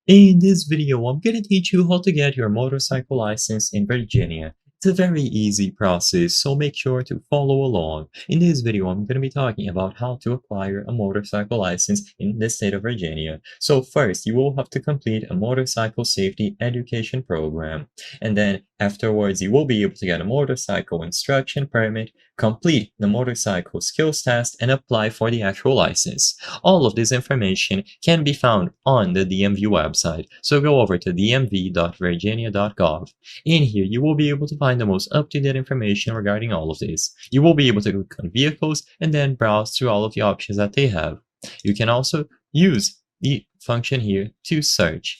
In this video, I'm gonna teach you how to get your motorcycle license in Virginia. It's a very easy process, so make sure to follow along. In this video, I'm gonna be talking about how to acquire a motorcycle license in the state of Virginia. So first, you will have to complete a motorcycle safety education program. And then afterwards, you will be able to get a motorcycle instruction permit, complete the motorcycle skills test, and apply for the actual license. All of this information can be found on the DMV website, so go over to dmv.virginia.gov. In here, you will be able to find the most up-to-date information regarding all of this. You will be able to click on vehicles and then browse through all of the options that they have. You can also use the function here to search.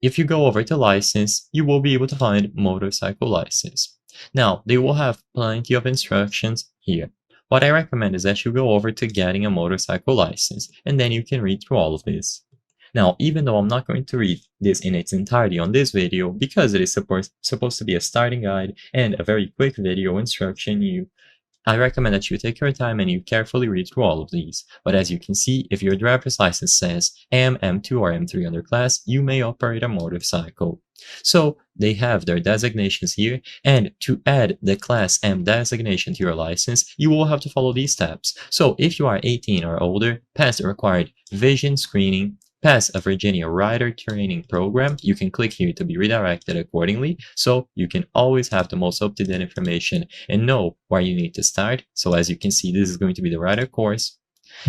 If you go over to license, you will be able to find motorcycle license. Now, they will have plenty of instructions here. What I recommend is that you go over to getting a motorcycle license, and then you can read through all of this. Now, even though I'm not going to read this in its entirety on this video, because it is supposed to be a starting guide and a very quick video instruction, I recommend that you take your time and you carefully read through all of these. But as you can see, if your driver's license says AM, M2, or M3 underclass, you may operate a motorcycle. So they have their designations here, and to add the Class M designation to your license, you will have to follow these steps. So if you are 18 or older, pass the required vision screening, pass a Virginia Rider Training Program, you can click here to be redirected accordingly, so you can always have the most up-to-date information and know where you need to start. So as you can see, this is going to be the Rider course.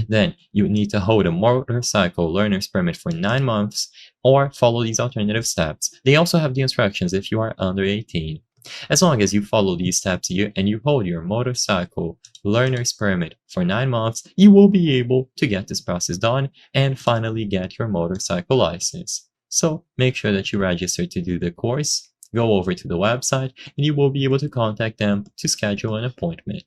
Then you need to hold a motorcycle learner's permit for 9 months or follow these alternative steps. They also have the instructions if you are under 18. As long as you follow these steps here and you hold your motorcycle learner's permit for 9 months, you will be able to get this process done and finally get your motorcycle license. So make sure that you register to do the course, go over to the website, and you will be able to contact them to schedule an appointment.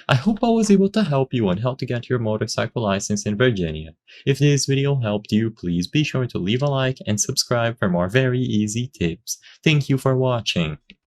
I hope I was able to help you on how to get your motorcycle license in Virginia. If this video helped you, please be sure to leave a like and subscribe for more very easy tips. Thank you for watching.